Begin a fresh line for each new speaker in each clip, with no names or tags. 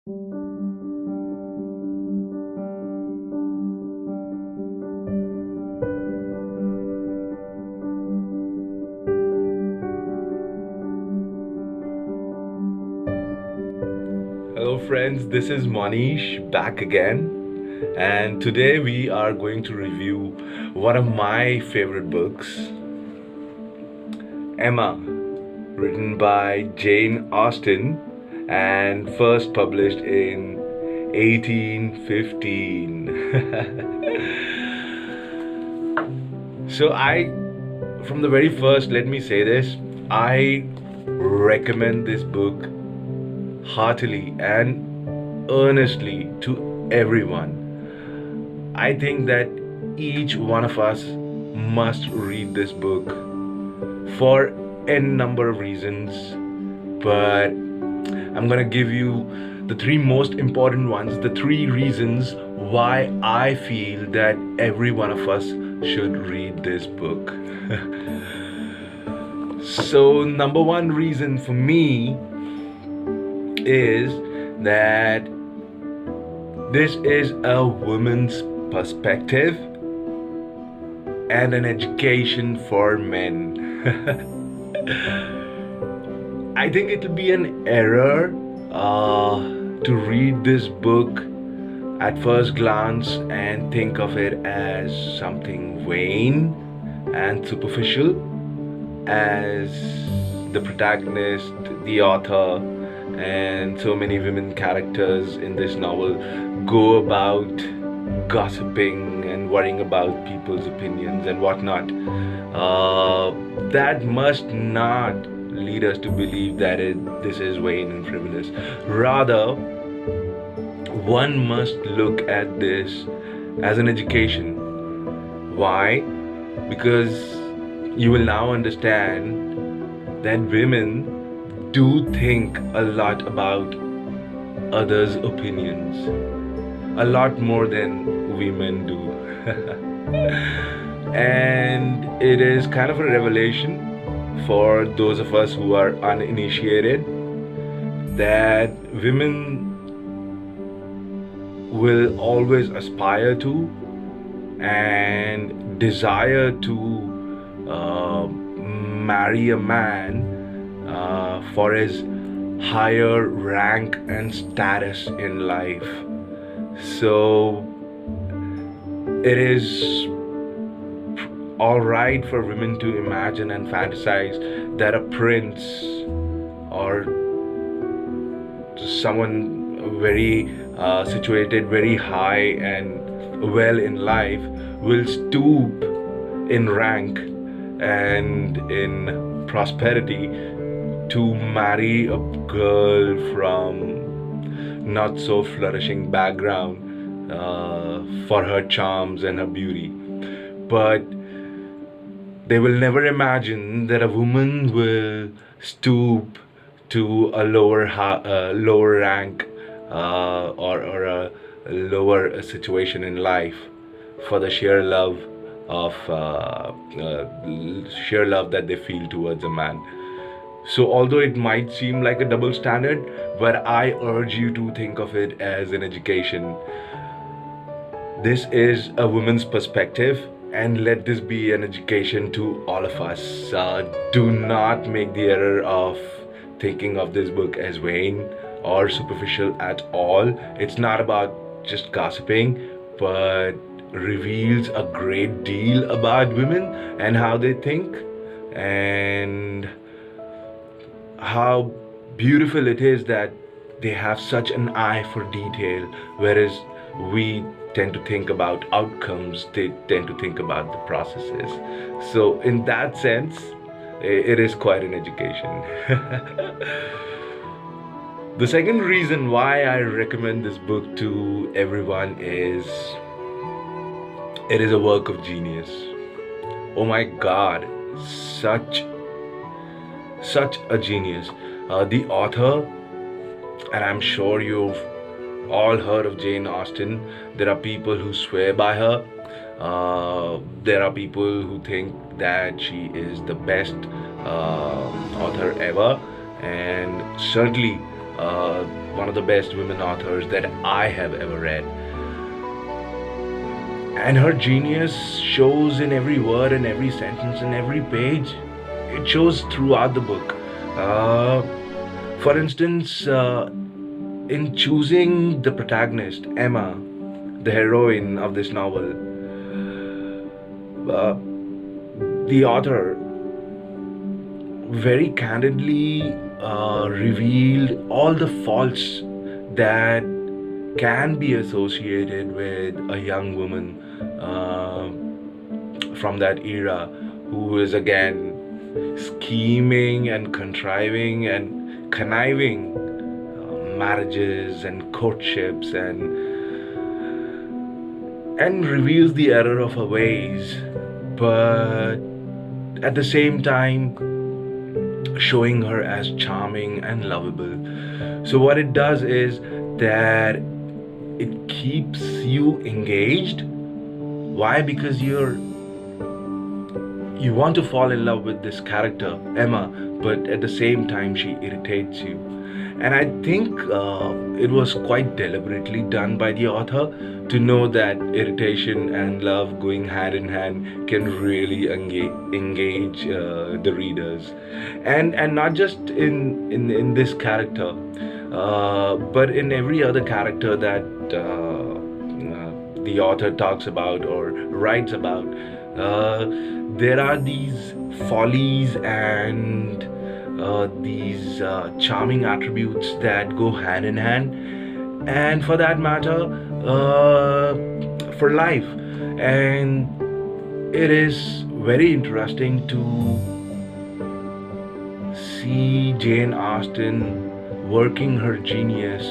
Hello, friends, this is Monish back again, and today we are going to review one of my favorite books, Emma, written by Jane Austen and first published in 1815. From the very first, let me say this, I recommend this book heartily and earnestly to everyone. I think that each one of us must read this book for n number of reasons, but I'm gonna give you the three most important ones, the three reasons why I feel that every one of us should read this book. So, number one reason for me is that this is a woman's perspective and an education for men. I think it will be an error to read this book at first glance and think of it as something vain and superficial, as the protagonist, the author, and so many women characters in this novel go about gossiping and worrying about people's opinions and whatnot. That must not lead us to believe that this is vain and frivolous. Rather, one must look at this as an education. Why? Because you will now understand that women do think a lot about others' opinions, a lot more than women do. And it is kind of a revelation for those of us who are uninitiated that women will always aspire to and desire to marry a man for his higher rank and status in life. So it is all right for women to imagine and fantasize that a prince or someone very situated very high and well in life will stoop in rank and in prosperity to marry a girl from not so flourishing background for her charms and her beauty. But they will never imagine that a woman will stoop to a lower rank or a lower situation in life for the sheer love that they feel towards a man. So although it might seem like a double standard, but I urge you to think of it as an education. This is a woman's perspective, and let this be an education to all of us. Do not make the error of thinking of this book as vain or superficial at all. It's not about just gossiping, but reveals a great deal about women and how they think and how beautiful it is that they have such an eye for detail, whereas we tend to think about outcomes, they tend to think about the processes. So in that sense, it is quite an education. The second reason why I recommend this book to everyone is it is a work of genius. Oh my God, such a genius. The author, and I'm sure you've all heard of Jane Austen. There are people who swear by her. There are people who think that she is the best author ever, and certainly one of the best women authors that I have ever read. And her genius shows in every word and every sentence and every page. It shows throughout the book. For instance, in choosing the protagonist, Emma, the heroine of this novel, the author very candidly revealed all the faults that can be associated with a young woman from that era, who is again scheming and contriving and conniving marriages and courtships, and reveals the error of her ways, but at the same time showing her as charming and lovable. So what it does is that it keeps you engaged. Why? Because you want to fall in love with this character, Emma, but at the same time she irritates you. And I think it was quite deliberately done by the author to know that irritation and love going hand in hand can really engage the readers. And not just in this character, but in every other character that the author talks about or writes about. There are these follies and these charming attributes that go hand in hand, and for that matter, for life. And it is very interesting to see Jane Austen working her genius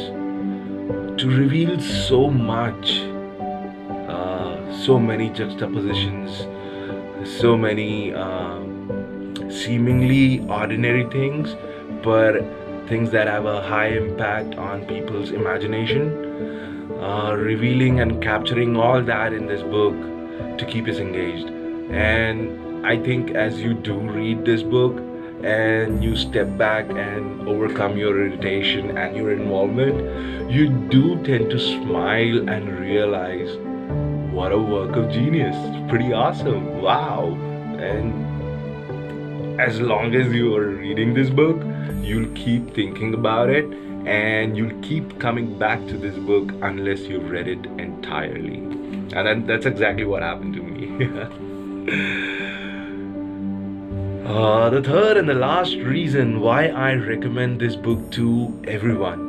to reveal so much, so many juxtapositions, so many seemingly ordinary things, but things that have a high impact on people's imagination, revealing and capturing all that in this book to keep us engaged. And I think as you do read this book and you step back and overcome your irritation and your involvement, you do tend to smile and realize what a work of genius. It's pretty awesome. Wow. And as long as you are reading this book, you'll keep thinking about it and you'll keep coming back to this book unless you've read it entirely. And that's exactly what happened to me. The third and the last reason why I recommend this book to everyone,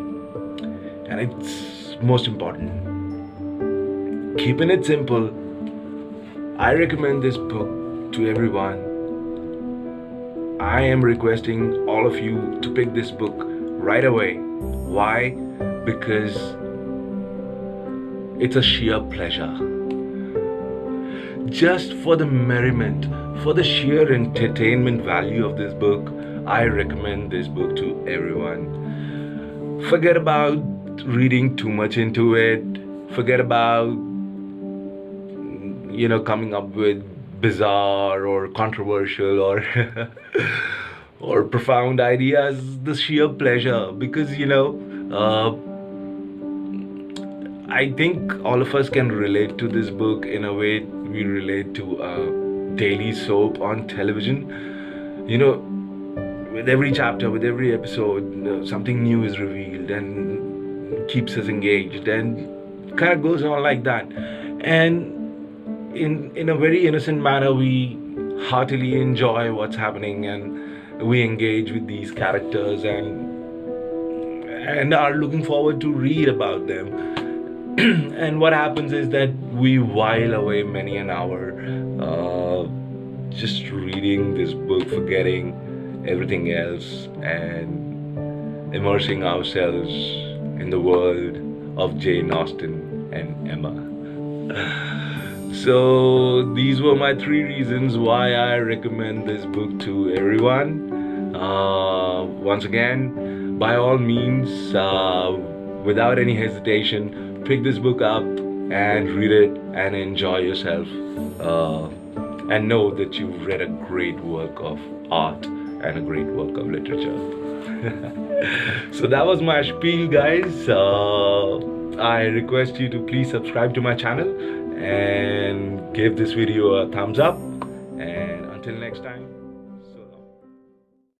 and it's most important, keeping it simple, I recommend this book to everyone. I am requesting all of you to pick this book right away. Why? Because it's a sheer pleasure. Just for the merriment, for the sheer entertainment value of this book, I recommend this book to everyone. Forget about reading too much into it. Forget about, coming up with bizarre or controversial or or profound ideas. The sheer pleasure, because I think all of us can relate to this book in a way we relate to a daily soap on television. With every chapter, with every episode, something new is revealed and keeps us engaged, and kind of goes on like that. And in a very innocent manner, we heartily enjoy what's happening, and we engage with these characters and are looking forward to read about them. And what happens is that we while away many an hour just reading this book, forgetting everything else and immersing ourselves in the world of Jane Austen and Emma. So these were my 3 reasons why I recommend this book to everyone. Once again, by all means, without any hesitation, pick this book up and read it and enjoy yourself, and know that you've read a great work of art and a great work of literature. So that was my spiel, guys. I request you to please subscribe to my channel and give this video a thumbs up. And until next time.